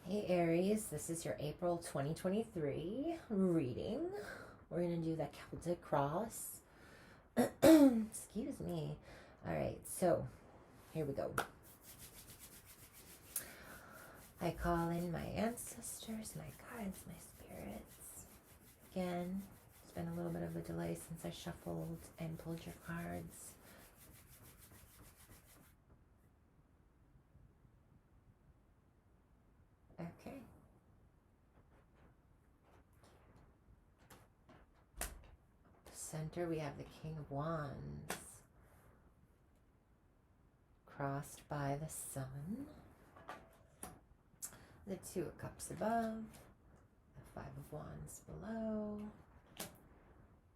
Hey Aries, this is your April 2023 reading. We're going to do the Celtic cross. Excuse me. All right, so here we go. I call in my ancestors, my guides, my spirits. Again, it's been a little bit of a delay since I shuffled and pulled your cards. Okay. Center, we have the King of Wands, crossed by the Sun, the Two of Cups above, the Five of Wands below.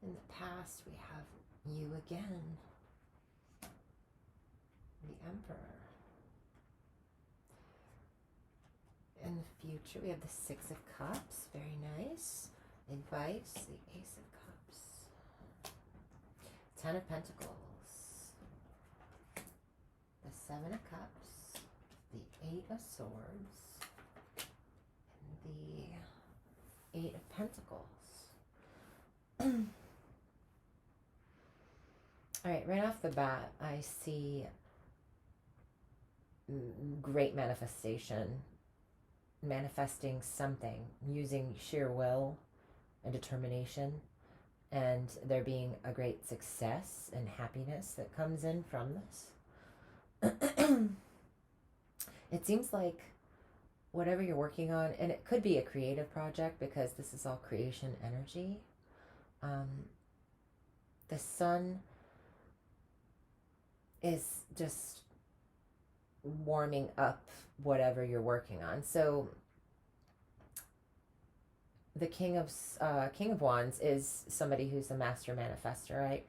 In the past, we have you again, the Emperor. In the future, we have the Six of Cups, very nice. Advice, the Ace of Cups, Ten of Pentacles, the Seven of Cups, the Eight of Swords, and the Eight of Pentacles. All right, right off the bat, I see great manifestation, manifesting something using sheer will and determination, and there being a great success and happiness that comes in from this. It seems like whatever you're working on, and it could be a creative project because this is all creation energy. The sun is just warming up whatever you're working on. So the King of Wands is somebody who's a master manifester, right?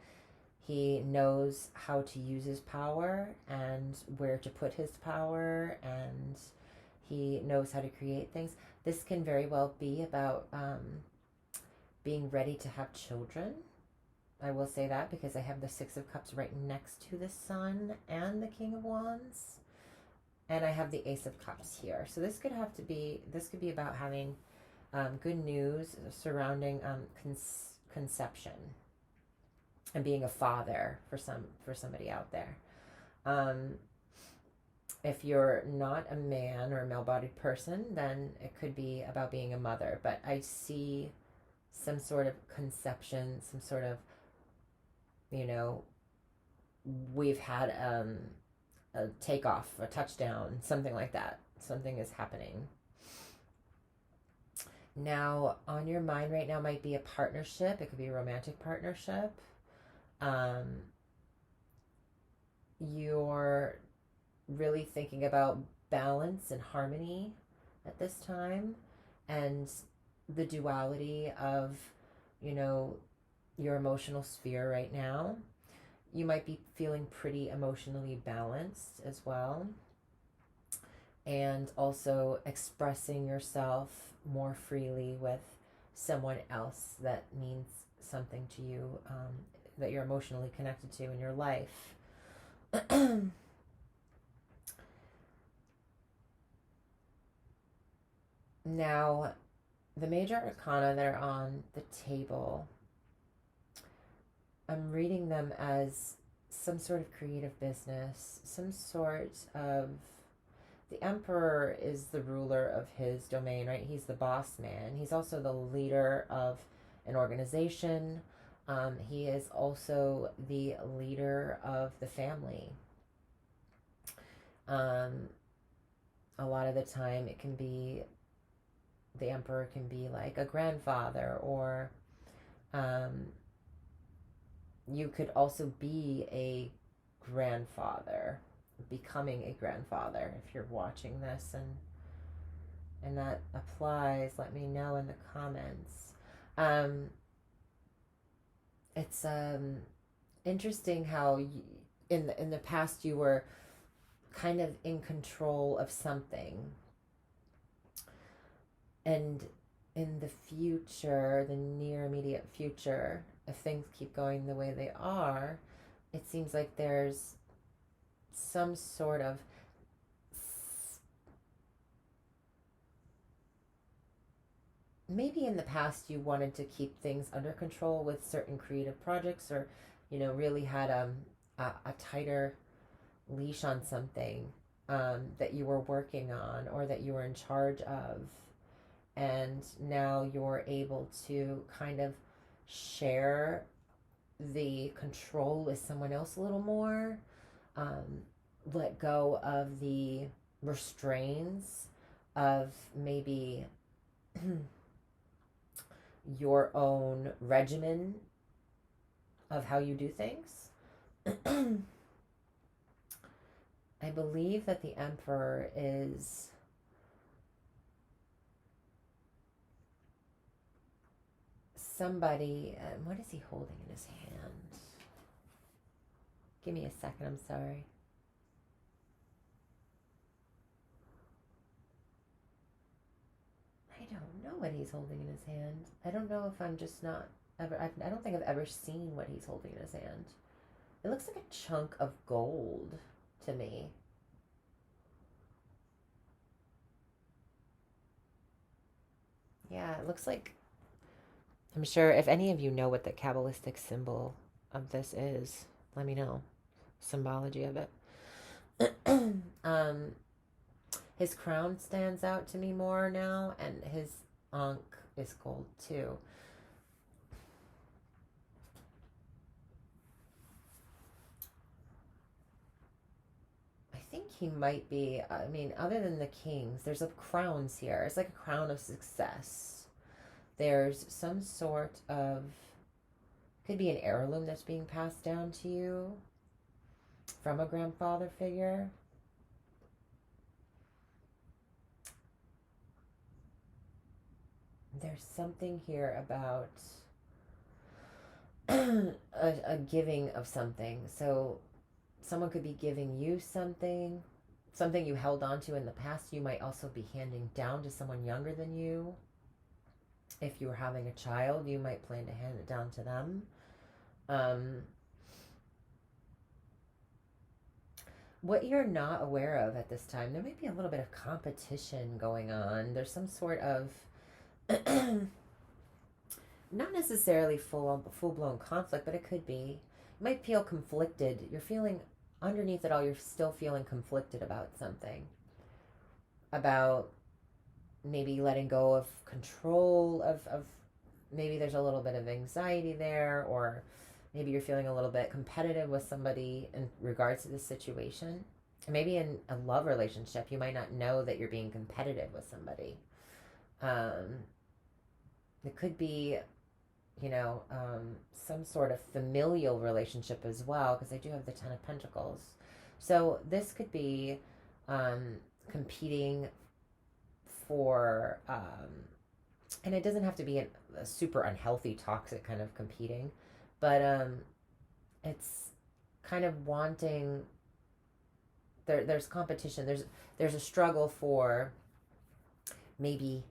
He knows how to use his power and where to put his power, and he knows how to create things. This can very well be about being ready to have children. I will say that because I have the Six of Cups right next to the Sun and the King of Wands. And I have the Ace of Cups here. So this could be about having good news surrounding conception and being a father for somebody out there. If you're not a man or a male-bodied person, then it could be about being a mother. But I see some sort of conception, some sort of, we've had a takeoff, a touchdown, something like that. Something is happening. Now, on your mind right now might be a partnership. It could be a romantic partnership. You're really thinking about balance and harmony at this time, and the duality of, your emotional sphere right now. You might be feeling pretty emotionally balanced as well, and also expressing yourself more freely with someone else that means something to you, that you're emotionally connected to in your life. Now, the major arcana that are on the table, I'm reading them as some sort of creative business, some sort of. The Emperor is the ruler of his domain, right? He's the boss man. He's also the leader of an organization. He is also the leader of the family. A lot of the time, it can be the Emperor can be like a grandfather, or you could also be a grandfather, becoming a grandfather if you're watching this, and that applies. Let me know in the comments. It's interesting how in the past you were kind of in control of something, and in the future, the near immediate future, if things keep going the way they are, it seems like there's some sort of maybe in the past you wanted to keep things under control with certain creative projects, or really had a tighter leash on something that you were working on or that you were in charge of, and now you're able to kind of share the control with someone else a little more, um, let go of the restraints of maybe your own regimen of how you do things. I believe that the Emperor is somebody. What is he holding in his hand? Give me a second, I'm sorry. I don't know what he's holding in his hand. I don't know if I'm just not ever. I don't think I've ever seen what he's holding in his hand. It looks like a chunk of gold to me. Yeah, it looks like. I'm sure if any of you know what the Kabbalistic symbol of this is, let me know. Symbology of it. um, his crown stands out to me more now, and his ankh is gold too. I think he might be, I mean, other than the kings, there's a crowns here. It's like a crown of success. There's some sort of, could be an heirloom that's being passed down to you from a grandfather figure. There's something here about a giving of something. So someone could be giving you something, something you held on to in the past. You might also be handing down to someone younger than you. If you were having a child, you might plan to hand it down to them. What you're not aware of at this time, there might be a little bit of competition going on. There's some sort of not necessarily full blown conflict, but it could be. You might feel conflicted. You're feeling underneath it all. You're still feeling conflicted about something, about maybe letting go of control of maybe there's a little bit of anxiety there, or maybe you're feeling a little bit competitive with somebody in regards to this situation. And maybe in a love relationship, you might not know that you're being competitive with somebody. It could be, some sort of familial relationship as well, because I do have the Ten of Pentacles. So this could be competing for, and it doesn't have to be a super unhealthy, toxic kind of competing, but it's kind of wanting. There's competition. There's a struggle for maybe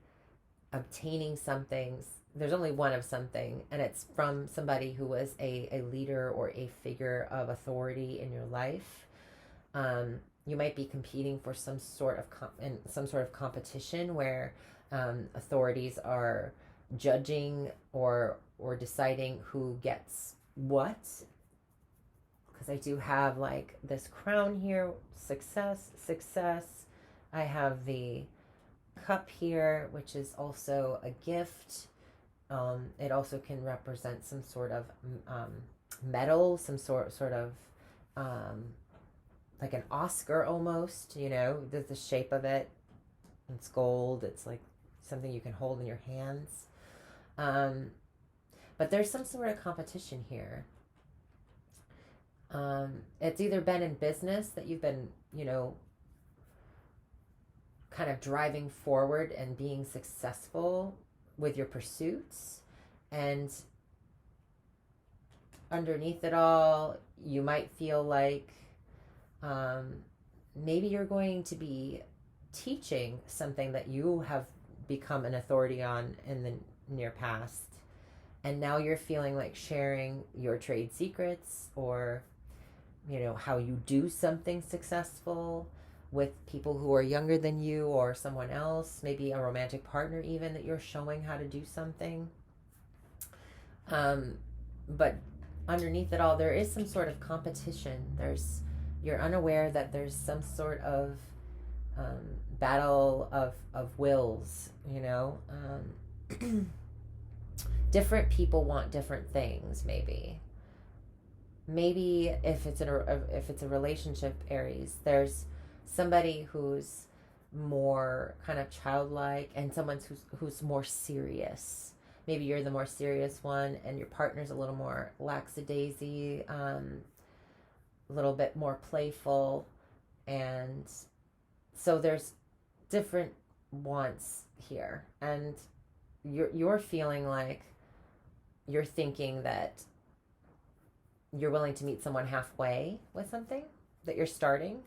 obtaining something. There's only one of something, and it's from somebody who was a leader or a figure of authority in your life. You might be competing for some sort of competition where authorities are judging or deciding who gets what. Because I do have like this crown here, success. I have the cup here, which is also a gift. It also can represent some sort of medal, some sort of like an Oscar almost. The shape of it. It's gold. It's like something you can hold in your hands. But there's some sort of competition here. It's either been in business that you've been, kind of driving forward and being successful with your pursuits, and underneath it all you might feel like maybe you're going to be teaching something that you have become an authority on in the near past, and now you're feeling like sharing your trade secrets, or how you do something successful. with people who are younger than you or someone else, maybe a romantic partner even, that you're showing how to do something. Um, but underneath it all, there is some sort of competition. You're unaware that there's some sort of battle of wills, you know. Different people want different things, maybe if it's a relationship, Aries, there's somebody who's more kind of childlike and someone who's more serious. Maybe you're the more serious one and your partner's a little more lackadaisy, a little bit more playful. And so there's different wants here, and you're feeling like you're thinking that you're willing to meet someone halfway with something that you're starting.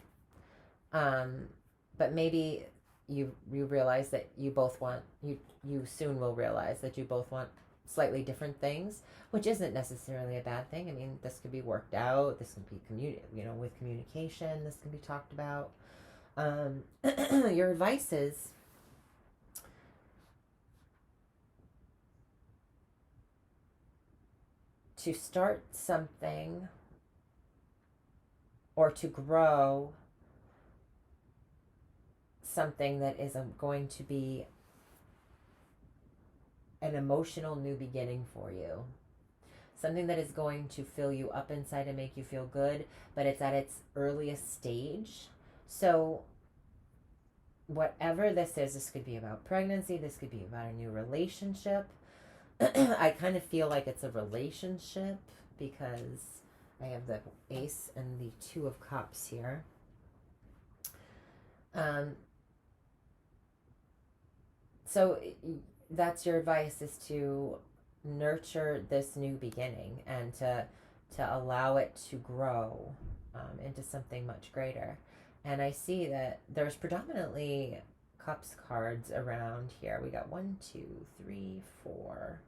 Um, but maybe you realize that you both want you soon will realize that you both want slightly different things, which isn't necessarily a bad thing. I mean, this could be worked out. This can be with communication. This can be talked about. Your advice is to start something or to grow something that is going to be an emotional new beginning for you. Something that is going to fill you up inside and make you feel good, but it's at its earliest stage. So, whatever this could be about pregnancy, this could be about a new relationship. I kind of feel like it's a relationship because I have the Ace and the Two of Cups here. So that's your advice, is to nurture this new beginning and to allow it to grow into something much greater. And I see that there's predominantly cups cards around here. We got 1, 2, 3, 4.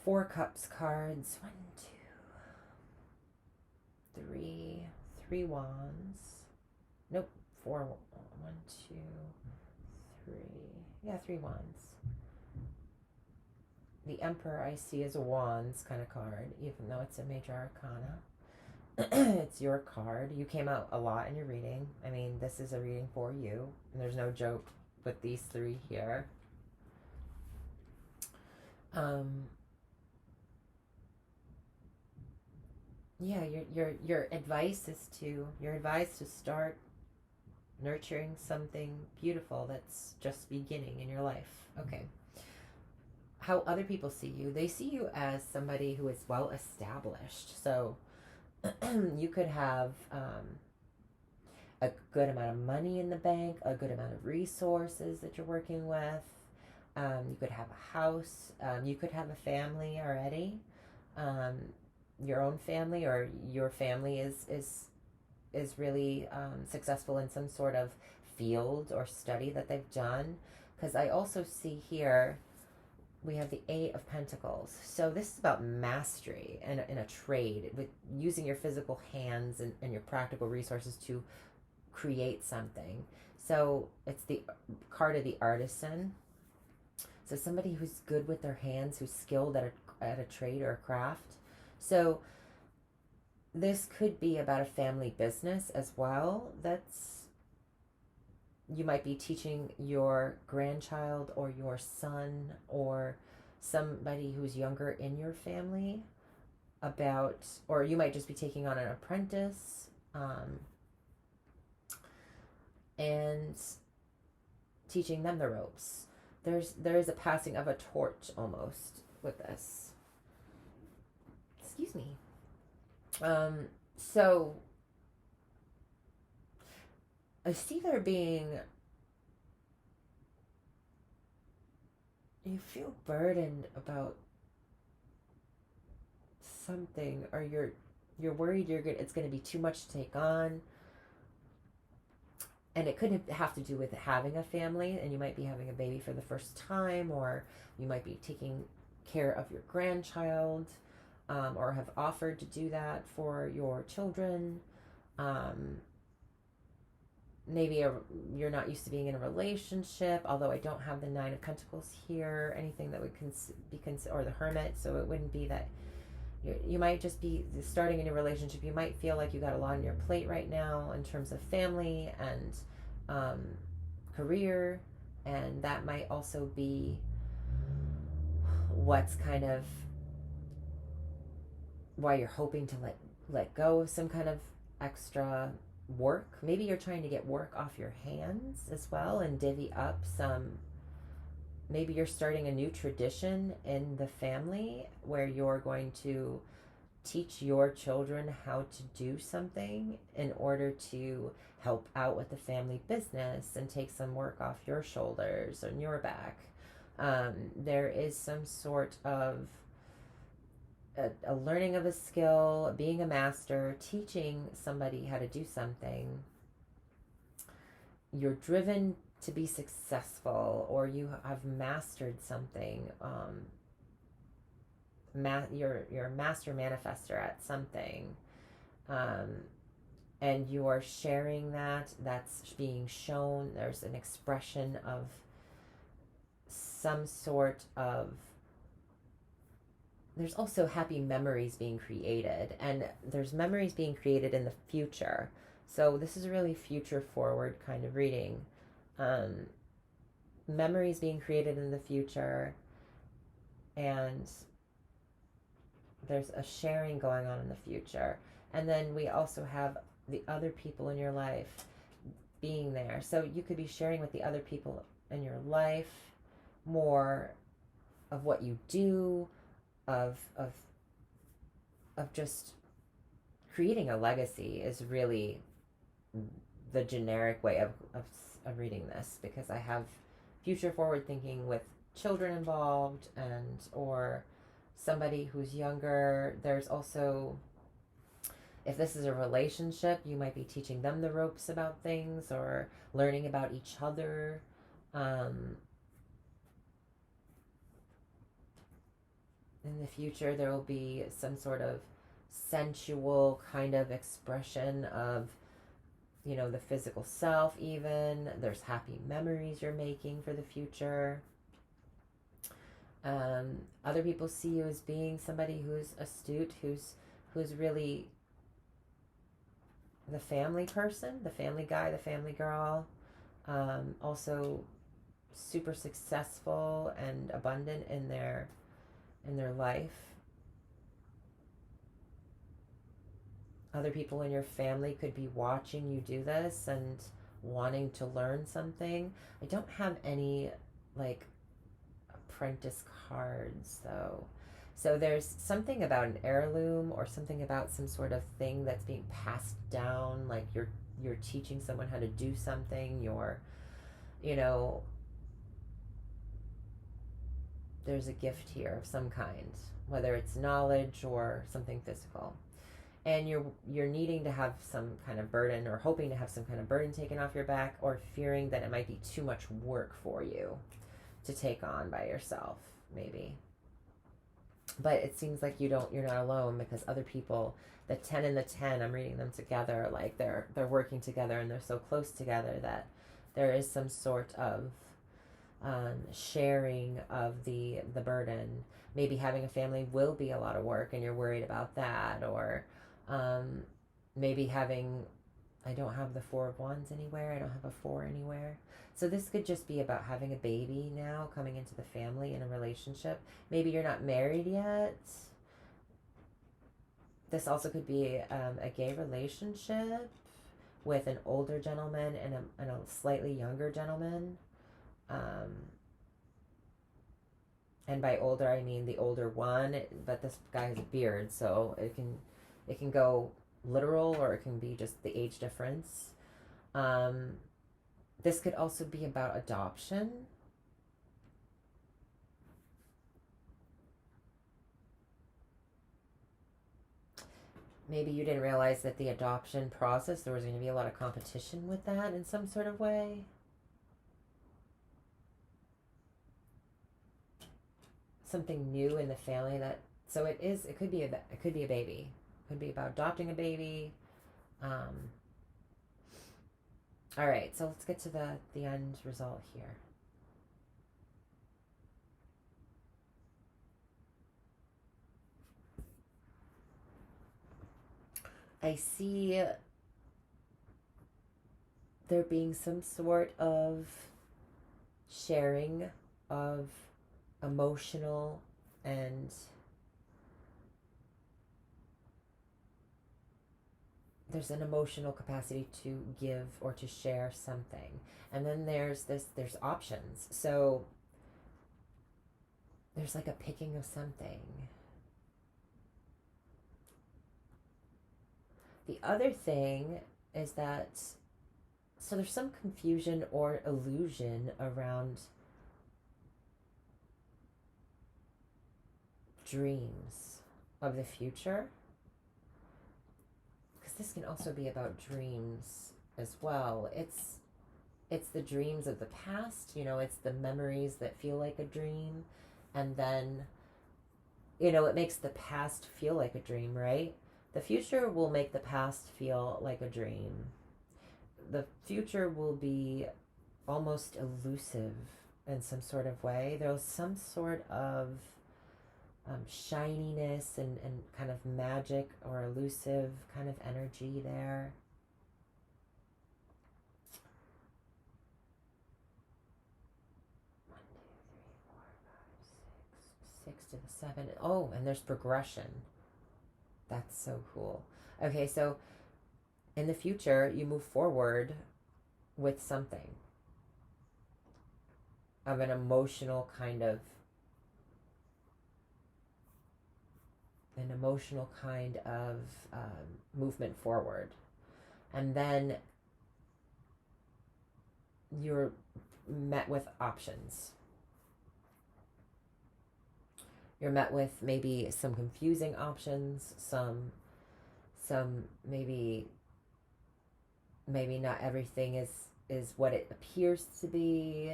4 cups cards. 1, 2, 3. 3 wands. Nope. 4. 1, 2, 3. Yeah, 3 wands. The Emperor I see as a wands kind of card, even though it's a major arcana. It's your card. You came out a lot in your reading. I mean, this is a reading for you, and there's no joke with these 3 here. Yeah, your advice is you're advised to start nurturing something beautiful that's just beginning in your life. Okay. How other people see you, they see you as somebody who is well established. So you could have a good amount of money in the bank, a good amount of resources that you're working with. You could have a house. You could have a family already, your own family, or your family is really successful in some sort of field or study that they've done. Because I also see here we have the 8 of Pentacles. So this is about mastery and in a trade, with using your physical hands and your practical resources to create something. So it's the card of the artisan. So somebody who's good with their hands, who's skilled at a trade or a craft. So this could be about a family business as well. You might be teaching your grandchild or your son or somebody who's younger in your family about, or you might just be taking on an apprentice, and teaching them the ropes. There is a passing of a torch almost with this. Excuse me. So I see there being, you feel burdened about something, or you're worried it's going to be too much to take on. And it could have to do with having a family, and you might be having a baby for the first time, or you might be taking care of your grandchild, or have offered to do that for your children. maybe you're not used to being in a relationship, although I don't have the Nine of Pentacles here, anything that would or the Hermit, so it wouldn't be that. You might just be starting a new relationship. You might feel like you got a lot on your plate right now in terms of family and career, and that might also be what's kind of why you're hoping to let go of some kind of extra work. Maybe you're trying to get work off your hands as well and divvy up some. Maybe you're starting a new tradition in the family where you're going to teach your children how to do something in order to help out with the family business and take some work off your shoulders and your back. There is some sort of a learning of a skill, being a master, teaching somebody how to do something. You're driven to be successful, or you have mastered something. You're a master manifester at something, and you are sharing that. That's being shown. There's an expression of some sort of. There's also happy memories being created, and there's memories being created in the future. So this is a really future forward kind of reading. Memories being created in the future, and there's a sharing going on in the future. And then we also have the other people in your life being there. So you could be sharing with the other people in your life more of what you do, of just creating a legacy is really the generic way of reading this, because I have future forward thinking with children involved, and or somebody who's younger. There's also, if this is a relationship, you might be teaching them the ropes about things or learning about each other. In the future, there will be some sort of sensual kind of expression of, the physical self. Even there's happy memories you're making for the future. Other people see you as being somebody who's astute, who's really the family person, the family guy, the family girl. Also super successful and abundant in their life. Other people in your family could be watching you do this and wanting to learn something. I don't have any apprentice cards though. So there's something about an heirloom or something about some sort of thing that's being passed down, like you're teaching someone how to do something, there's a gift here of some kind, whether it's knowledge or something physical. And you're needing to have some kind of burden, or hoping to have some kind of burden taken off your back, or fearing that it might be too much work for you to take on by yourself, maybe. But it seems like you're not alone, because other people, the 10 and the 10, I'm reading them together, like they're working together and they're so close together that there is some sort of sharing of the burden. Maybe having a family will be a lot of work and you're worried about that, or maybe having, I don't have the 4 of Wands anywhere, I don't have a 4 anywhere. So this could just be about having a baby now, coming into the family in a relationship. Maybe you're not married yet. This also could be a gay relationship with an older gentleman and a slightly younger gentleman. And by older, I mean the older one, but this guy has a beard, so it can go literal, or it can be just the age difference. This could also be about adoption. Maybe you didn't realize that the adoption process, there was going to be a lot of competition with that in some sort of way. Something new in the family so it could be a baby. It could be about adopting a baby. All right, so let's get to the end result here. I see there being some sort of sharing of emotional and there's an emotional capacity to give or to share something. And then there's options. So there's like a picking of something. The other thing is that so there's some confusion or illusion around dreams of the future, because this can also be about dreams as well. It's the dreams of the past, it's the memories that feel like a dream, and then it makes the past feel like a dream, right? The future will make the past feel like a dream. The future will be almost elusive in some sort of way. There's some sort of shininess and kind of magic or elusive kind of energy there. One, two, three, four, five, six to the seven. Oh, and there's progression. That's so cool. Okay, so in the future, you move forward with something of an emotional kind of movement forward, and then you're met with options. You're met with maybe some confusing options, some maybe not everything is what it appears to be.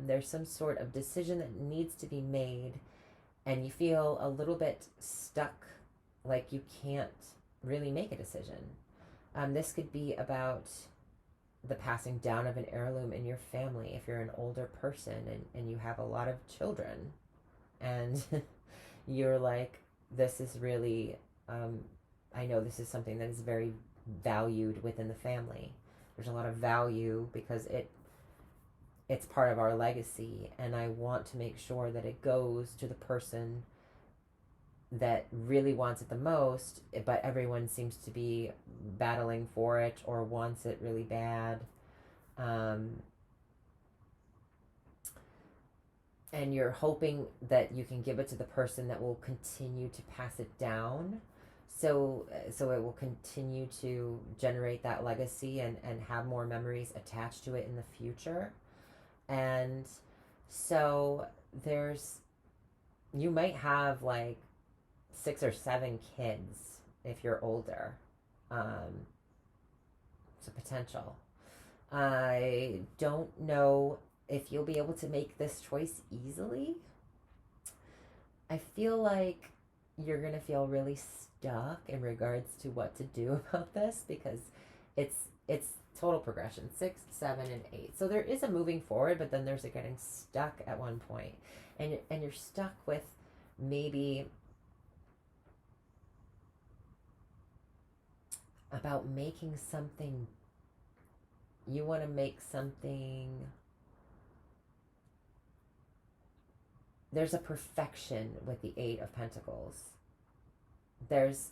There's some sort of decision that needs to be made, and you feel a little bit stuck, like you can't really make a decision. This could be about the passing down of an heirloom in your family if you're an older person and you have a lot of children, and you're like, this is really, I know this is something that is very valued within the family. There's a lot of value because it's part of our legacy, and I want to make sure that it goes to the person that really wants it the most, but everyone seems to be battling for it or wants it really bad. And you're hoping that you can give it to the person that will continue to pass it down, so it will continue to generate that legacy and have more memories attached to it in the future. And so you might have like 6 or 7 kids if you're older. It's a potential. I don't know if you'll be able to make this choice easily. I feel like you're going to feel really stuck in regards to what to do about this, because it's total progression, 6, 7, and 8. So there is a moving forward, but then there's a getting stuck at one point. And you're stuck with maybe about making something. You want to make something. There's a perfection with the 8 of Pentacles. There's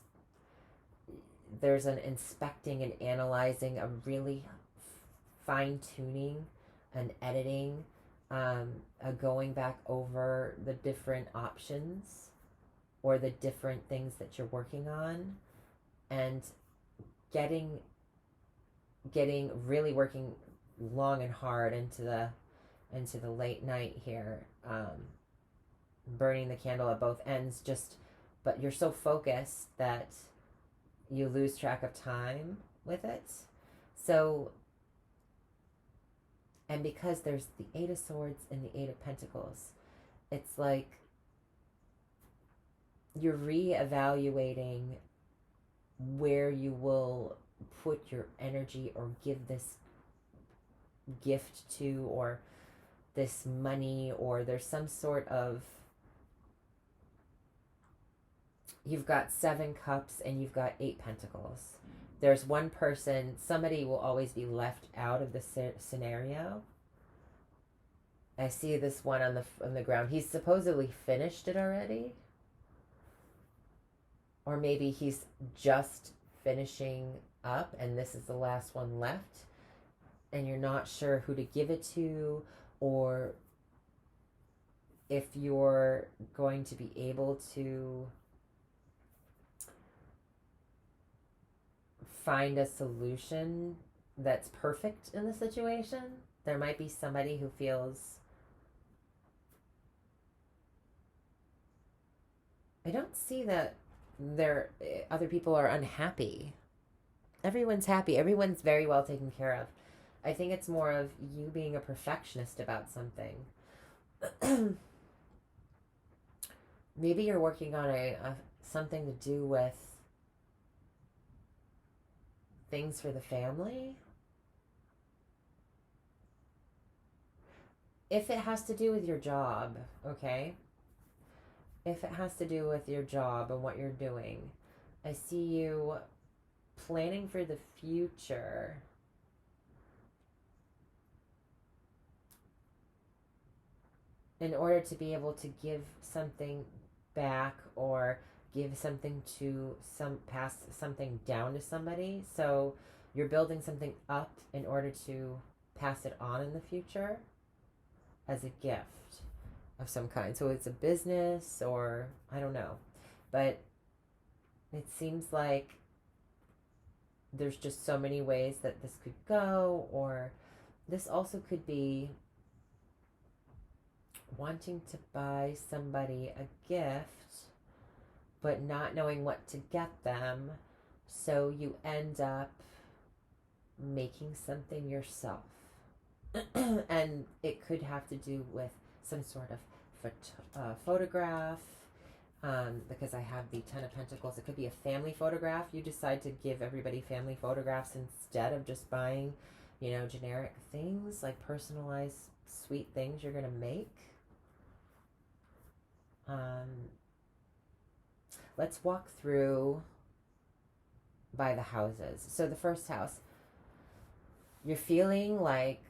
an inspecting and analyzing, a really fine-tuning and editing, a going back over the different options or the different things that you're working on, and getting really working long and hard into the late night here, burning the candle at both ends, but you're so focused that you lose track of time with it. So, and because there's the 8 of Swords and the 8 of Pentacles, it's like you're reevaluating where you will put your energy or give this gift to, or this money, or there's some sort of, you've got 7 cups and you've got 8 pentacles. There's one person, somebody will always be left out of the scenario. I see this one on the ground. He's supposedly finished it already, or maybe he's just finishing up and this is the last one left, and you're not sure who to give it to, or if you're going to be able to find a solution that's perfect in the situation. There might be somebody who feels, I don't see that other people are unhappy. Everyone's happy. Everyone's very well taken care of. I think it's more of you being a perfectionist about something. Maybe you're working on something to do with things for the family. If it has to do with your job, okay? If it has to do with your job and what you're doing, I see you planning for the future. In order to be able to give something back, or give something to pass something down to somebody. So you're building something up in order to pass it on in the future as a gift of some kind. So it's a business, or I don't know. But it seems like there's just so many ways that this could go, or this also could be wanting to buy somebody a gift but not knowing what to get them, so you end up making something yourself. And it could have to do with some sort of photograph, because I have the 10 of Pentacles. It could be a family photograph. You decide to give everybody family photographs instead of just buying, generic things, like personalized sweet things you're going to make. Let's walk through by the houses. So the first house, you're feeling like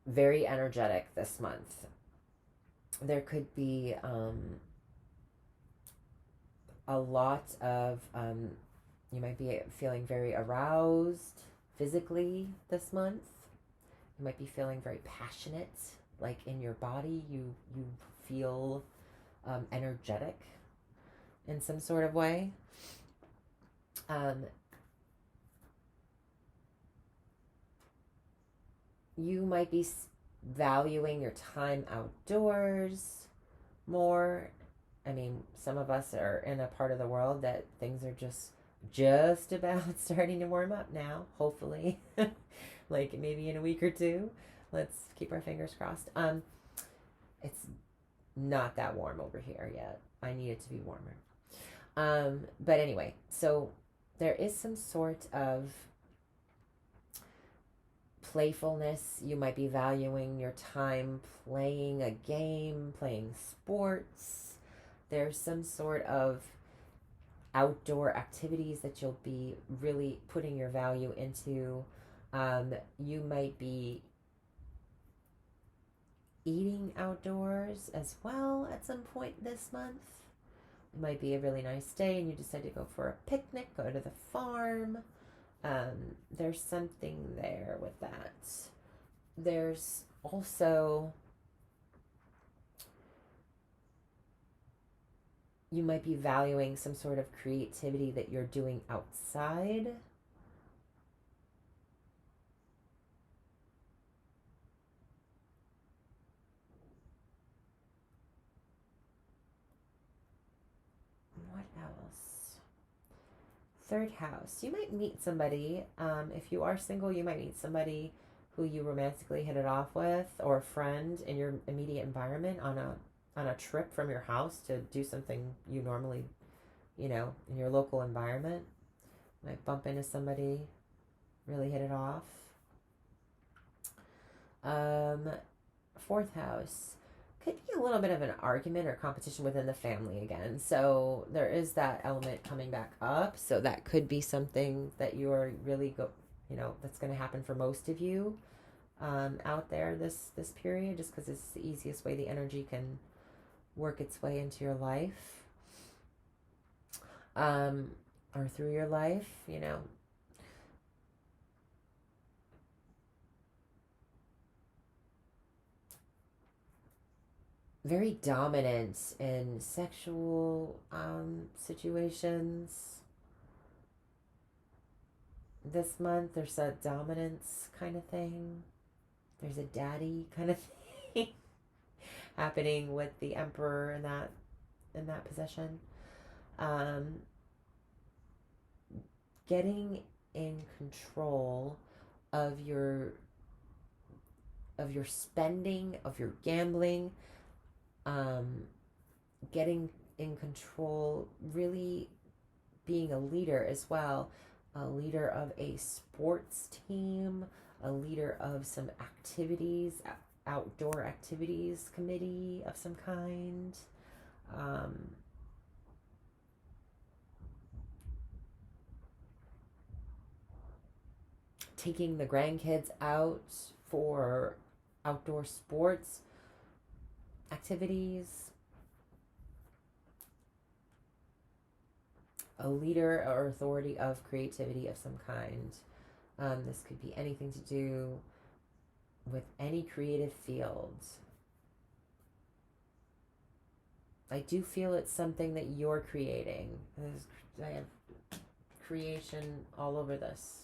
very energetic this month. There could be a lot of, you might be feeling very aroused physically this month. You might be feeling very passionate, like in your body. You feel energetic in some sort of way. You might be valuing your time outdoors more. I mean, some of us are in a part of the world that things are just about starting to warm up now, hopefully. Like maybe in a week or two. Let's keep our fingers crossed. It's not that warm over here yet. I need it to be warmer. But anyway, so there is some sort of playfulness. You might be valuing your time playing a game, playing sports. There's some sort of outdoor activities that you'll be really putting your value into. You might be eating outdoors as well at some point this month. It might be a really nice day and you decide to go for a picnic, go to the farm. There's something there with that. There's also, you might be valuing some sort of creativity that you're doing outside. What else? Third house. You might meet somebody. If you are single, you might meet somebody who you romantically hit it off with, or a friend in your immediate environment on a trip from your house to do something you normally, in your local environment. You might bump into somebody, really hit it off. Um, fourth house could be a little bit of an argument or competition within the family again. So there is that element coming back up. So that could be something that you're really that's going to happen for most of you out there this period, just because it's the easiest way the energy can work its way into your life, or through your life. Very dominant in sexual situations this month. There's a dominance kind of thing. There's a daddy kind of thing happening with the emperor in that position. Um, Getting in control of your spending, of your gambling, um, getting in control, really being a leader as well, a leader of a sports team, a leader of some activities, outdoor activities committee of some kind. Um, Taking the grandkids out for outdoor sports activities, a leader or authority of creativity of some kind. This could be anything to do with any creative fields. I do feel it's something that you're creating. I have creation all over this.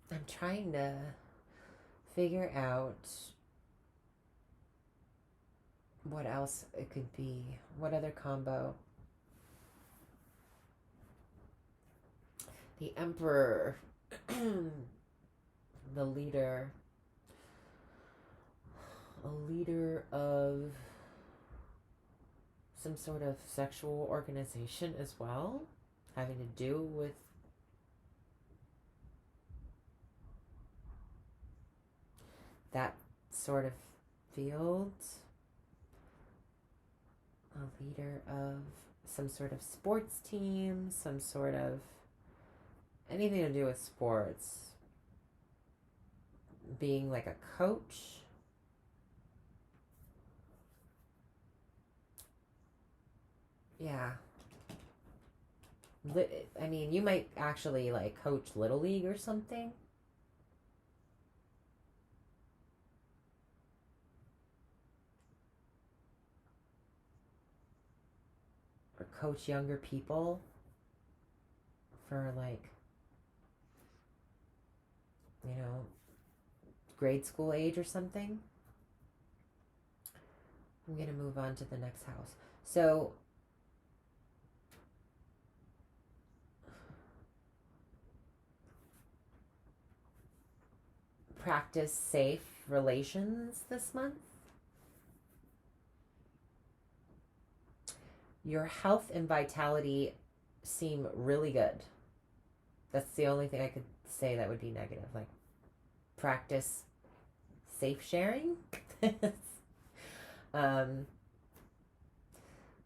I'm trying to figure out what else it could be. What other combo? The Emperor, the leader, a leader of some sort of sexual organization as well, having to do with that sort of field. A leader of some sort of sports team, some sort of anything to do with sports. Being like a coach. Yeah. I mean, you might actually like coach Little League or something. Or coach younger people for like, grade school age or something. I'm going to move on to the next house. So, practice safe relations this month. Your health and vitality seem really good. That's the only thing I could say that would be negative. Like, practice safe sharing.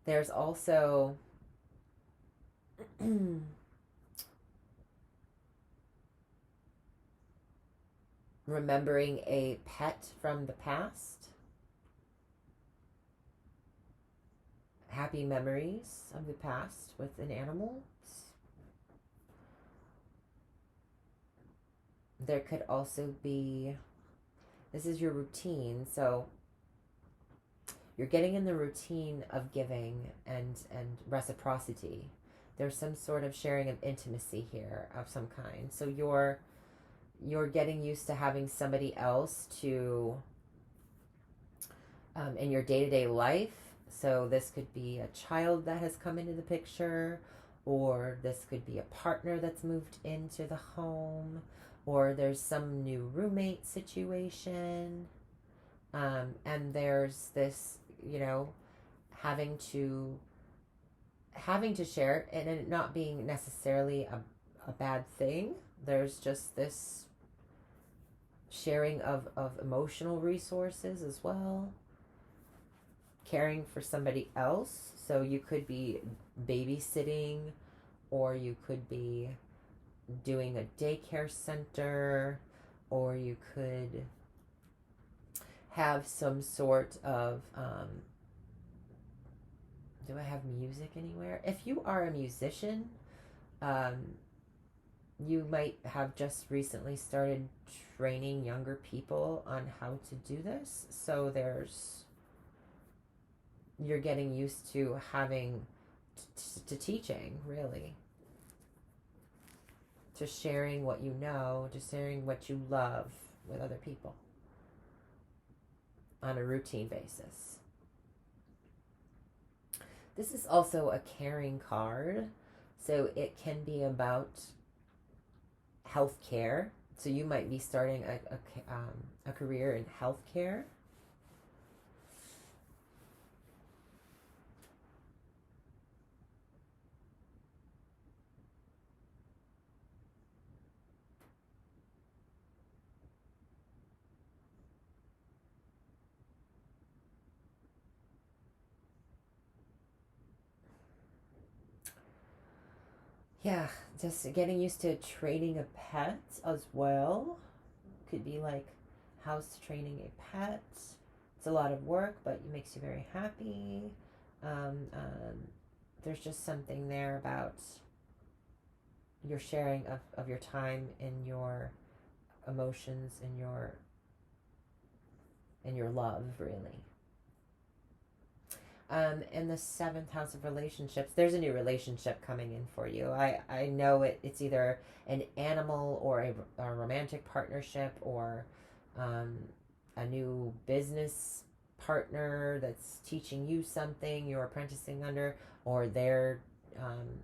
There's also remembering a pet from the past. Happy memories of the past with an animal. There could also be, this is your routine, so you're getting in the routine of giving and reciprocity. There's some sort of sharing of intimacy here of some kind. So you're getting used to having somebody else to in your day-to-day life. So this could be a child that has come into the picture, or this could be a partner that's moved into the home, or there's some new roommate situation. And there's this, you know, having to having to share and it not being necessarily a bad thing. There's just this sharing of emotional resources as well, caring for somebody else. So you could be babysitting, or you could be doing a daycare center, or you could have some sort of do I have music anywhere? If you are a musician, um, you might have just recently started training younger people on how to do this. So you're getting used to having to teaching, really, to sharing what you know, to sharing what you love with other people on a routine basis. This is also a caring card, so it can be about healthcare. So you might be starting a career in healthcare. Yeah, just getting used to training a pet as well. Could be like house training a pet. It's a lot of work, but it makes you very happy. Um, um, there's just something there about your sharing of your time and your emotions and your love, really. In the seventh house of relationships, there's a new relationship coming in for you. I know it's either an animal or a romantic partnership, or um, a new business partner that's teaching you something you're apprenticing under, or um,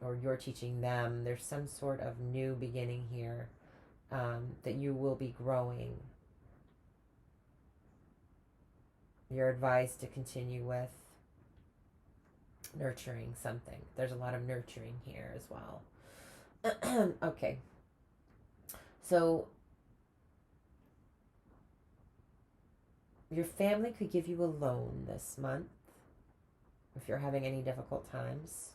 or you're teaching them. There's some sort of new beginning here, that you will be growing. You're advised to continue with nurturing something. There's a lot of nurturing here as well. Okay. So your family could give you a loan this month if you're having any difficult times.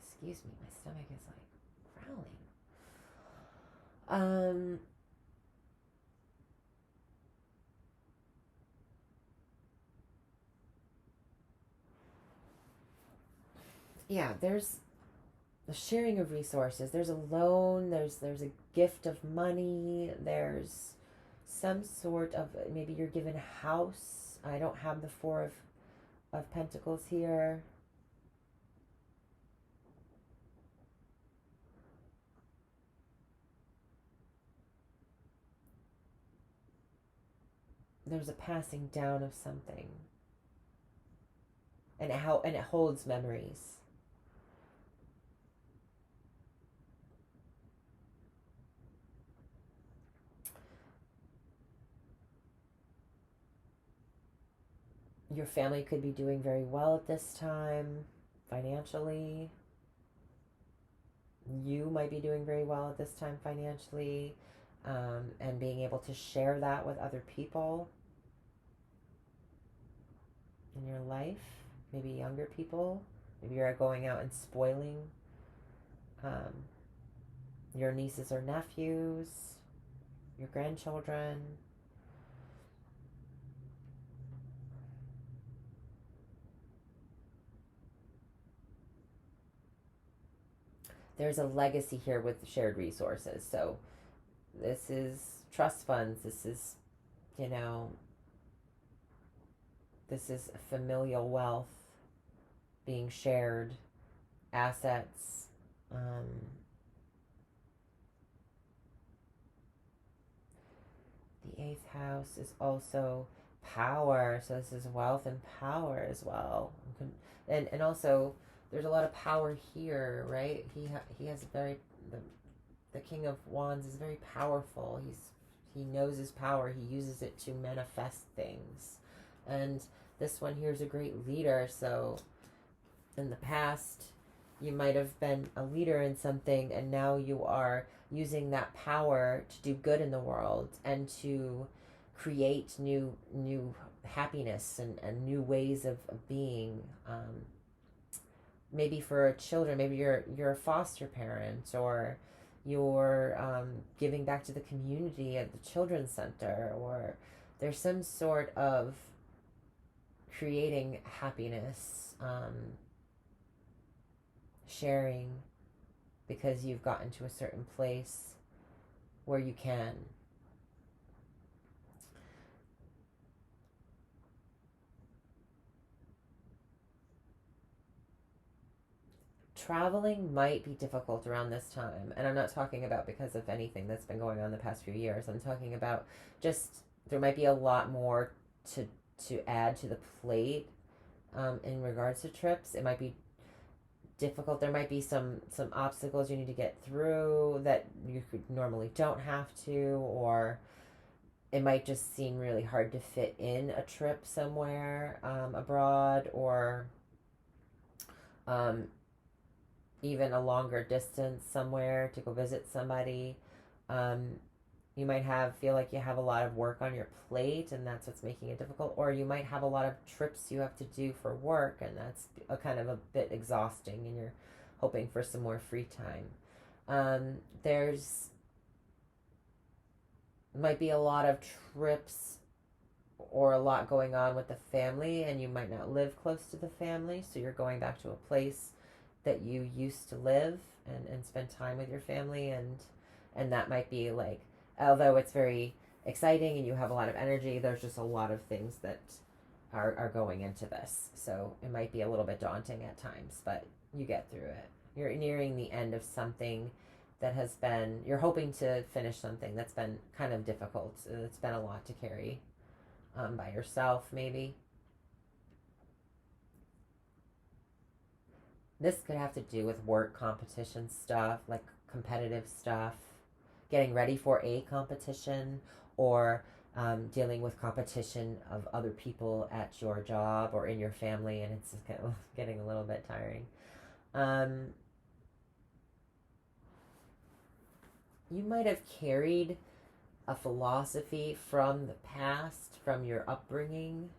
Excuse me, my stomach is like growling. Yeah, there's the sharing of resources. There's a loan, there's a gift of money, there's some sort of, maybe you're given a house. I don't have the four of pentacles here. There's a passing down of something, and it holds memories. Your family could be doing very well at this time financially. You might be doing very well at this time financially, and being able to share that with other people in your life, maybe younger people. Maybe you're going out and spoiling um, your nieces or nephews, your grandchildren. There's a legacy here with shared resources. So this is trust funds. This is, you know, this is familial wealth being shared, assets. The eighth house is also power. So this is wealth and power as well. And also there's a lot of power here, right? He has the King of Wands is very powerful. He knows his power. He uses it to manifest things, and this one here is a great leader. So in the past, you might have been a leader in something, and now you are using that power to do good in the world and to create new happiness and new ways of being. Maybe for children, maybe you're a foster parent, or you're giving back to the community at the children's center, or there's some sort of creating happiness, sharing, because you've gotten to a certain place where you can. Traveling might be difficult around this time, and I'm not talking about because of anything that's been going on the past few years. I'm talking about just there might be a lot more to add to the plate, in regards to trips. It might be difficult. There might be some obstacles you need to get through that you could normally don't have to, or it might just seem really hard to fit in a trip somewhere, abroad, or um, even a longer distance somewhere to go visit somebody. Um, you might feel like you have a lot of work on your plate, and that's what's making it difficult. Or you might have a lot of trips you have to do for work, and that's a kind of a bit exhausting, and you're hoping for some more free time. There's might be a lot of trips or a lot going on with the family, and you might not live close to the family, so you're going back to a place that you used to live and spend time with your family, and that might be like, although it's very exciting and you have a lot of energy, there's just a lot of things that are going into this, so it might be a little bit daunting at times, but you get through it. You're nearing the end of something that has been, you're hoping to finish something that's been kind of difficult. It's been a lot to carry, by yourself, maybe. This could have to do with work competition stuff, like competitive stuff, getting ready for a competition, or dealing with competition of other people at your job or in your family, and it's kind of getting a little bit tiring. Um, you might have carried a philosophy from the past, from your upbringing,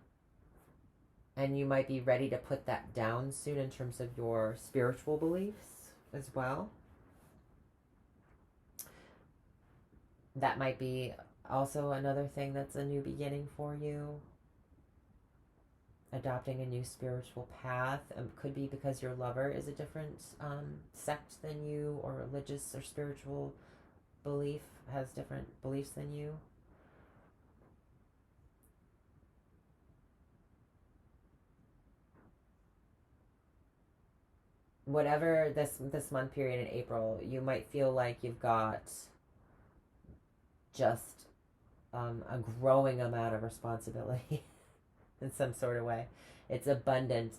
and you might be ready to put that down soon in terms of your spiritual beliefs as well. That might be also another thing that's a new beginning for you. Adopting a new spiritual path, could be because your lover is a different sect than you, or religious or spiritual belief, has different beliefs than you. Whatever this month period in April, you might feel like you've got just a growing amount of responsibility in some sort of way. It's abundant.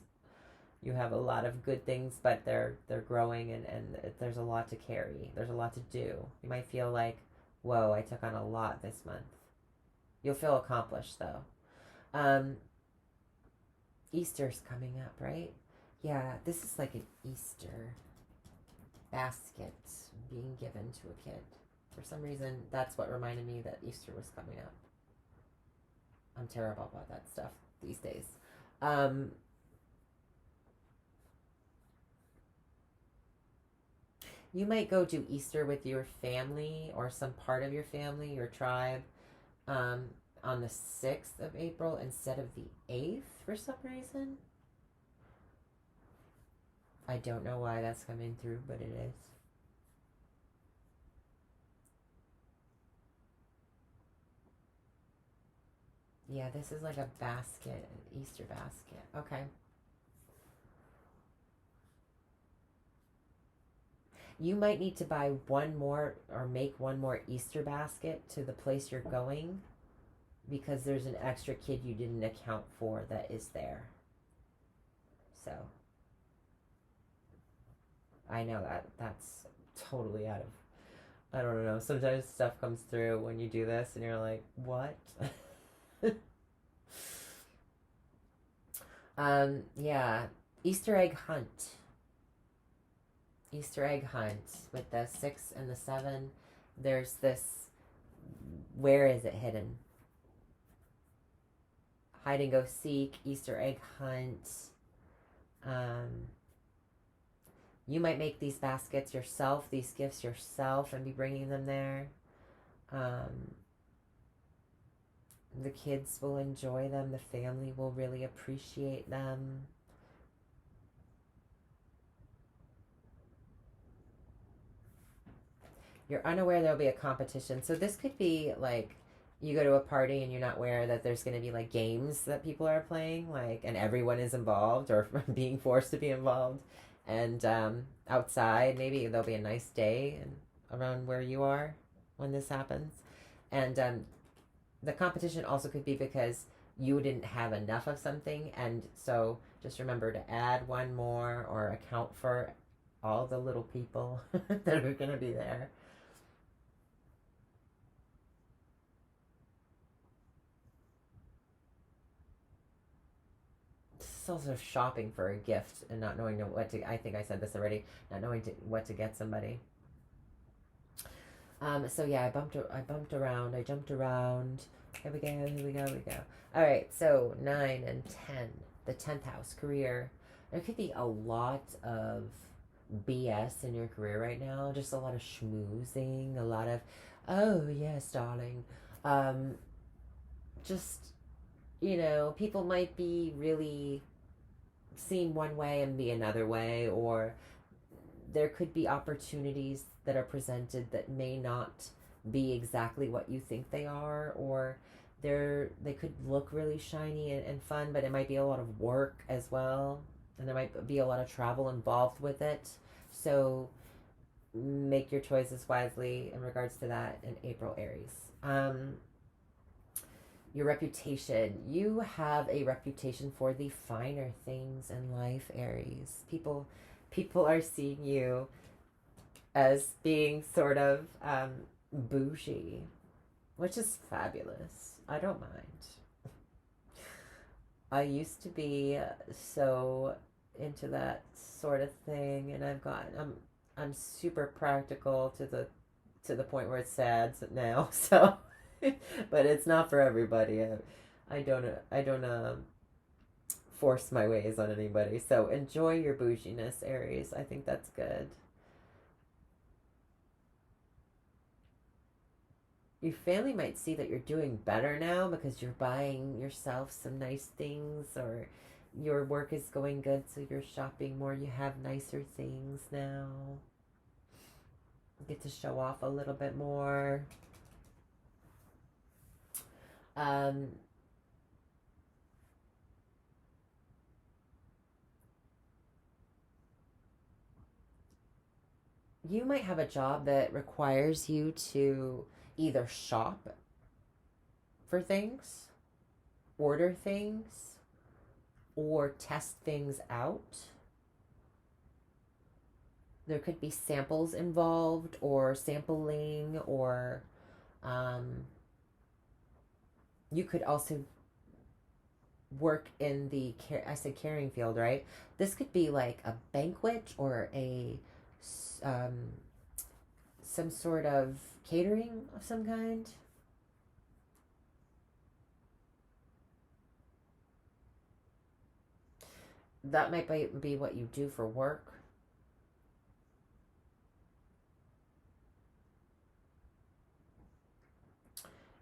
You have a lot of good things, but they're growing, and there's a lot to carry. There's a lot to do. You might feel like, whoa, I took on a lot this month. You'll feel accomplished though. Um, Easter's coming up, right? Yeah, this is like an Easter basket being given to a kid. For some reason, that's what reminded me that Easter was coming up. I'm terrible about that stuff these days. Um, you might go do Easter with your family or some part of your family, your tribe, um, on the 6th of April instead of the 8th for some reason. I don't know why that's coming through, but it is. Yeah, this is like a basket, an Easter basket. Okay. You might need to buy one more or make one more Easter basket to the place you're going, because there's an extra kid you didn't account for that is there. So I know that that's totally out of, I don't know. Sometimes stuff comes through when you do this and you're like, what? Yeah. Easter egg hunt. Easter egg hunt with the 6 and the 7. There's this, where is it hidden? Hide and go seek, Easter egg hunt. Um, you might make these baskets yourself, these gifts yourself, and be bringing them there. Um, the kids will enjoy them, the family will really appreciate them. You're unaware there'll be a competition. So this could be like you go to a party and you're not aware that there's going to be like games that people are playing, like, and everyone is involved or being forced to be involved. And outside, maybe there'll be a nice day and around where you are when this happens. And the competition also could be because you didn't have enough of something, and so just remember to add one more or account for all the little people that are going to be there. It's also shopping for a gift and not knowing what to. I think I said this already. Not knowing what to get somebody. So yeah, I bumped around. I jumped around. Here we go. Here we go. Here we go. All right. So 9 and 10. The 10th house, career. There could be a lot of BS in your career right now. Just a lot of schmoozing. A lot of, oh yes, darling. Um, just people might be really seen one way and be another way, or there could be opportunities that are presented that may not be exactly what you think they are, or they could look really shiny and fun, but it might be a lot of work as well, and there might be a lot of travel involved with it. So make your choices wisely in regards to that in April, Aries. Your reputation. You have a reputation for the finer things in life, Aries. People are seeing you as being sort of bougie, which is fabulous. I don't mind. I used to be so into that sort of thing, and I'm super practical to the point where it's sad now. So, but it's not for everybody. I don't force my ways on anybody. So enjoy your bouginess, Aries. I think that's good. Your family might see that you're doing better now because you're buying yourself some nice things, or your work is going good, so you're shopping more. You have nicer things now. You get to show off a little bit more. Um, you might have a job that requires you to either shop for things, order things, or test things out. There could be samples involved, or sampling, or um, you could also work in the I said caring field, right? This could be like a banquet or a um, some sort of catering of some kind. That might be what you do for work.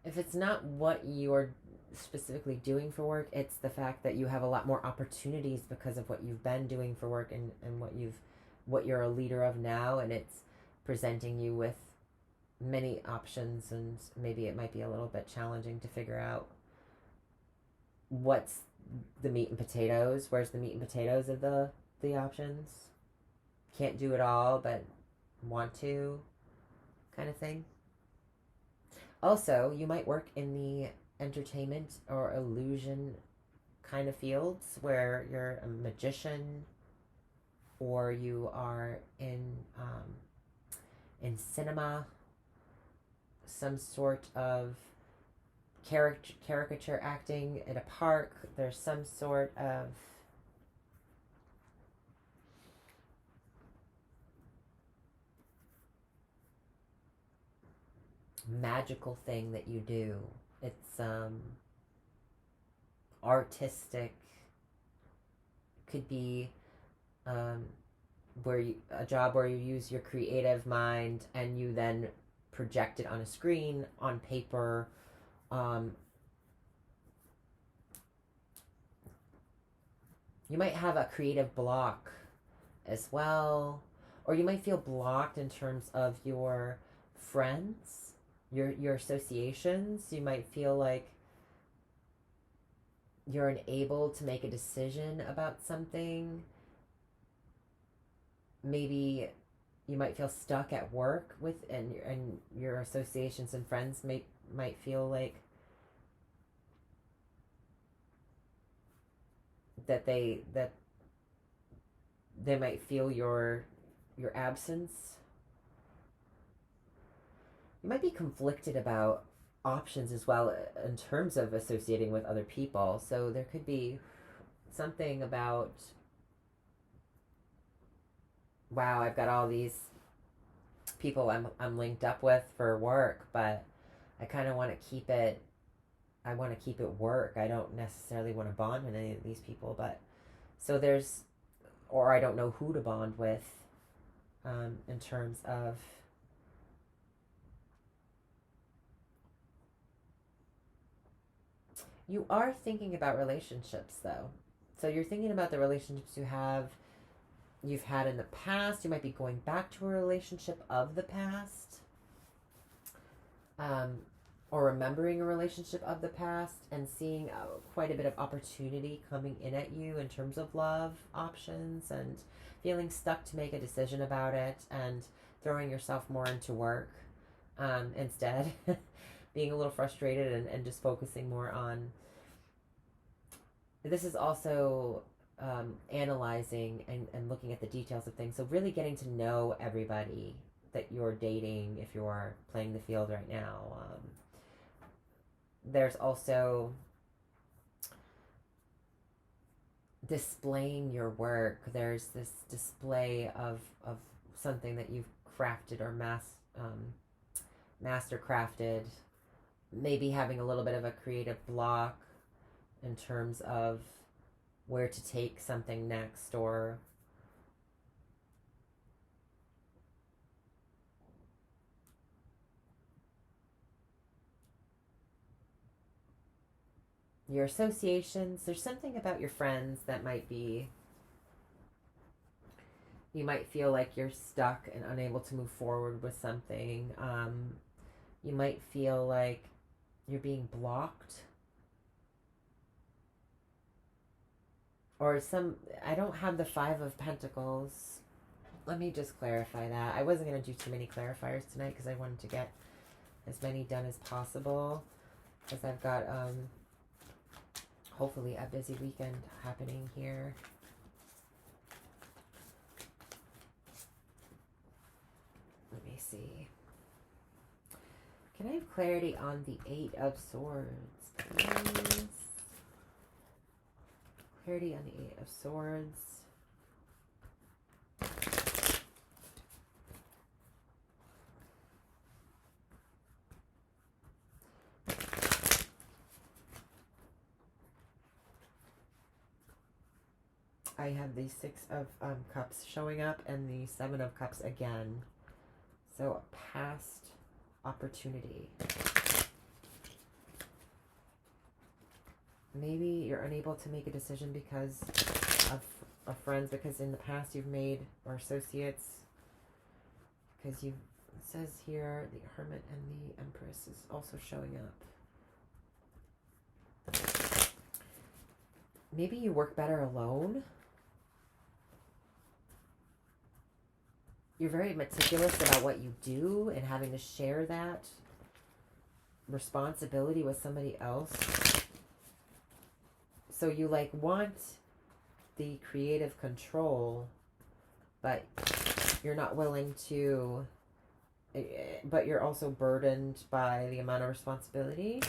If it's not what you're specifically doing for work, it's the fact that you have a lot more opportunities because of what you've been doing for work, and what you're a leader of now, and it's presenting you with many options, and maybe it might be a little bit challenging to figure out what's the meat and potatoes. Where's the meat and potatoes of the options? Can't do it all, but want to, kind of thing. Also, you might work in the entertainment or illusion kind of fields where you're a magician, or you are in cinema, some sort of caricature acting in a park. There's some sort of magical thing that you do. It's artistic. Could be a job where you use your creative mind and you then project it on a screen, on paper. You might have a creative block as well, or you might feel blocked in terms of your friends, your associations. You might feel like you're unable to make a decision about something. Maybe you might feel stuck at work with, and your associations and friends might feel like that they might feel your absence. You might be conflicted about options as well in terms of associating with other people. So there could be something about, wow, I've got all these people I'm linked up with for work, but I kind of want to keep it. I want to keep it work. I don't necessarily want to bond with any of these people, but so there's, or I don't know who to bond with, in terms of you are thinking about relationships though. So you're thinking about the relationships you've had in the past. You might be going back to a relationship of the past, or remembering a relationship of the past and seeing quite a bit of opportunity coming in at you in terms of love options, and feeling stuck to make a decision about it and throwing yourself more into work, instead. Being a little frustrated and just focusing more on. This is also analyzing and looking at the details of things. So really getting to know everybody that you're dating if you're playing the field right now. There's also displaying your work. There's this display of something that you've crafted or master crafted. Maybe having a little bit of a creative block in terms of where to take something next, or your associations. There's something about your friends that might be, you might feel like you're stuck and unable to move forward with something. You might feel like you're being blocked, or I don't have the Five of Pentacles. Let me just clarify that. I wasn't going to do too many clarifiers tonight because I wanted to get as many done as possible, because I've got hopefully a busy weekend happening here. Let me see. Can I have clarity on the Eight of Swords, please? Clarity on the Eight of Swords. I have the Six of Cups showing up and the Seven of Cups again. So past opportunity. Maybe you're unable to make a decision because of friends, because in the past you've made, or associates, because it says here the Hermit and the Empress is also showing up. Maybe you work better alone. You're very meticulous about what you do, and having to share that responsibility with somebody else. So you want the creative control, but you're not willing to, but you're also burdened by the amount of responsibility.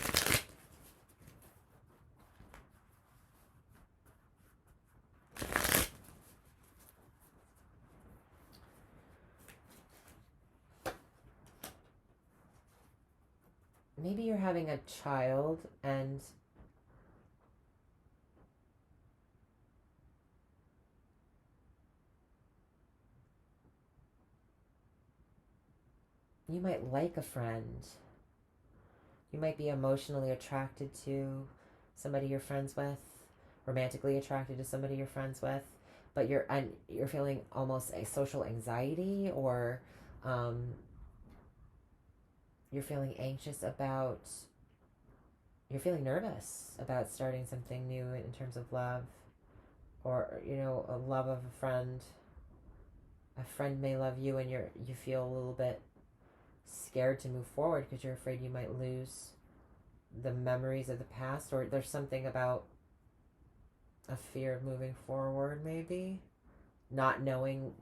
Maybe you're having a child and you might like a friend. You might be emotionally attracted to somebody you're friends with, romantically attracted to somebody you're friends with, but you're feeling almost a social anxiety, or um, you're feeling anxious about, you're feeling nervous about starting something new in terms of love, or a love of a friend. A friend may love you, and you feel a little bit scared to move forward because you're afraid you might lose the memories of the past, or there's something about a fear of moving forward, maybe not knowing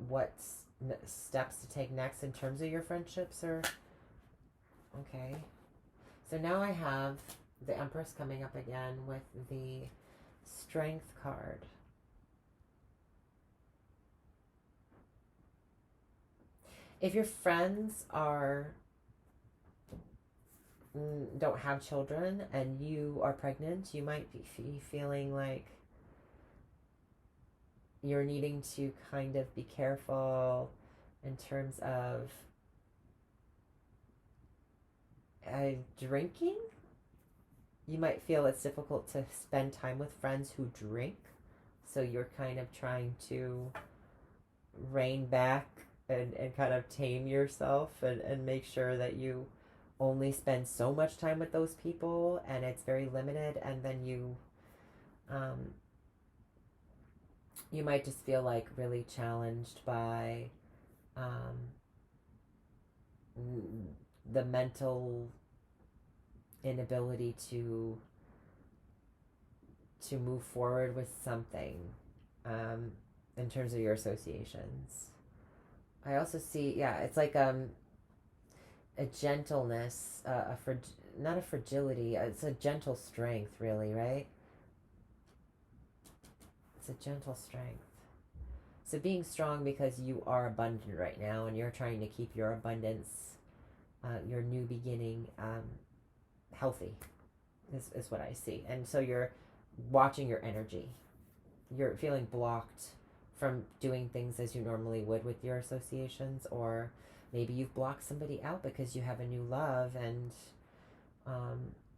what steps to take next in terms of your friendships. Or okay, so now I have the Empress coming up again with the Strength card. If your friends don't have children and you are pregnant, you might be feeling like you're needing to kind of be careful in terms of drinking. You might feel it's difficult to spend time with friends who drink, so you're kind of trying to rein back and kind of tame yourself, and make sure that you only spend so much time with those people and it's very limited, and then you might just feel like really challenged by the mental inability to move forward with something in terms of your associations. I also see, yeah, it's like a gentleness, not a fragility. It's a gentle strength, really, right? It's a gentle strength. So being strong because you are abundant right now, and you're trying to keep your abundance, your new beginning, healthy, is what I see. And so you're watching your energy. You're feeling blocked from doing things as you normally would with your associations, or maybe you've blocked somebody out because you have a new love, and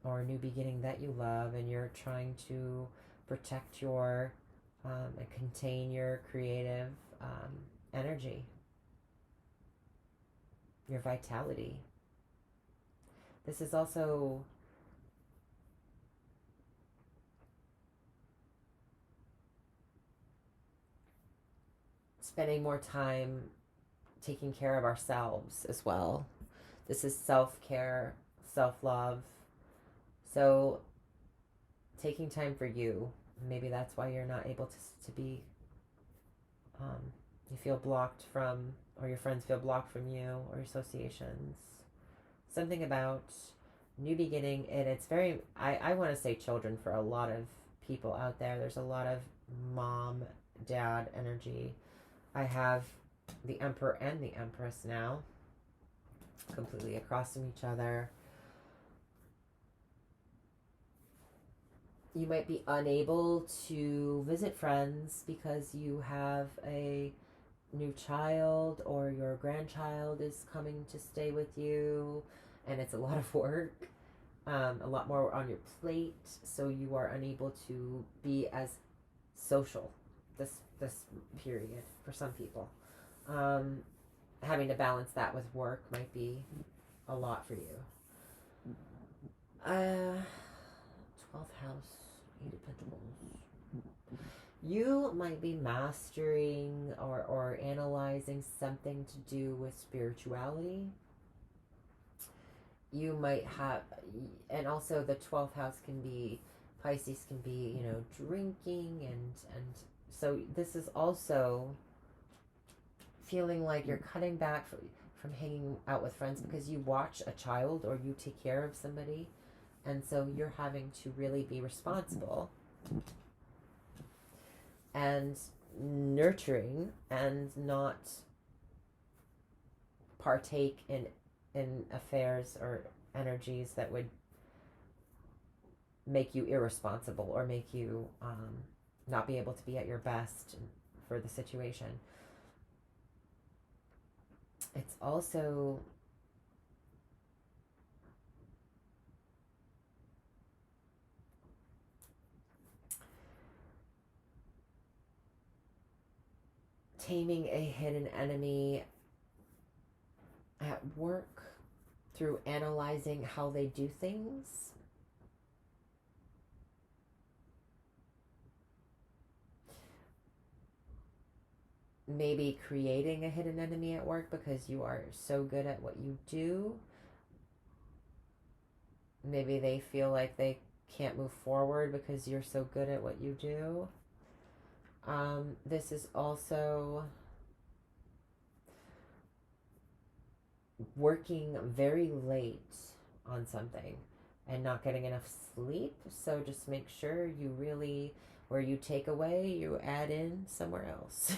or a new beginning that you love, and you're trying to protect your and contain your creative energy, your vitality. This is also spending more time taking care of ourselves as well. This is self-care, self-love. So taking time for you. Maybe that's why you're not able to be, you feel blocked from, or your friends feel blocked from you, or associations. Something about new beginning, and it's very, I want to say children for a lot of people out there. There's a lot of mom, dad energy. I have the Emperor and the Empress now, completely across from each other. You might be unable to visit friends because you have a new child, or your grandchild is coming to stay with you, and it's a lot of work, a lot more on your plate, so you are unable to be as social this period for some people. Having to balance that with work might be a lot for you. 12th house, 8 of Pentacles. You might be mastering or analyzing something to do with spirituality. You might have, and also the 12th house can be, Pisces can be, drinking, and so this is also feeling like you're cutting back from hanging out with friends because you watch a child or you take care of somebody, and so you're having to really be responsible and nurturing and not partake in affairs or energies that would make you irresponsible or make you not be able to be at your best for the situation. It's also taming a hidden enemy at work through analyzing how they do things. Maybe creating a hidden enemy at work because you are so good at what you do. Maybe they feel like they can't move forward because you're so good at what you do. This is also working very late on something and not getting enough sleep. So just make sure you really, where you take away, you add in somewhere else.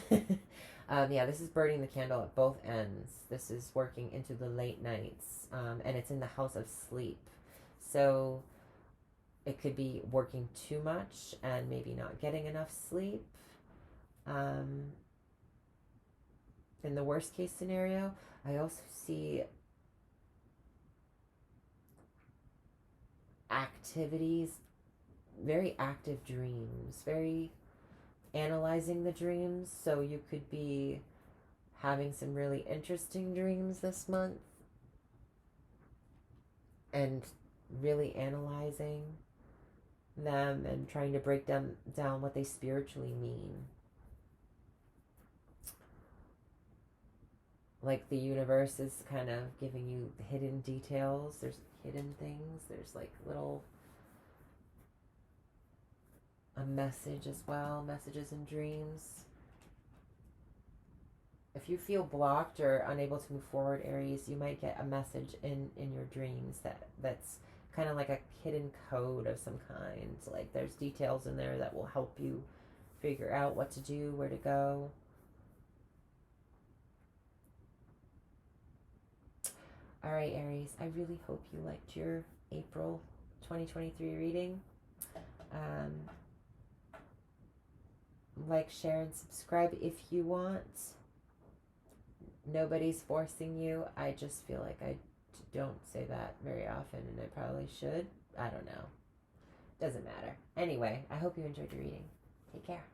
Yeah, this is burning the candle at both ends. This is working into the late nights, and it's in the house of sleep. So it could be working too much and maybe not getting enough sleep. In the worst case scenario, I also see activities, very active dreams, very analyzing the dreams. So you could be having some really interesting dreams this month and really analyzing them and trying to break them down what they spiritually mean. Like the universe is kind of giving you hidden details. There's hidden things. There's like little, a message as well, messages in dreams. If you feel blocked or unable to move forward, Aries, you might get a message in your dreams that's kind of like a hidden code of some kind. Like there's details in there that will help you figure out what to do, where to go. All right, Aries, I really hope you liked your April 2023 reading. Like, share, and subscribe if you want. Nobody's forcing you. I just feel like I don't say that very often, and I probably should. I don't know. Doesn't matter. Anyway, I hope you enjoyed your reading. Take care.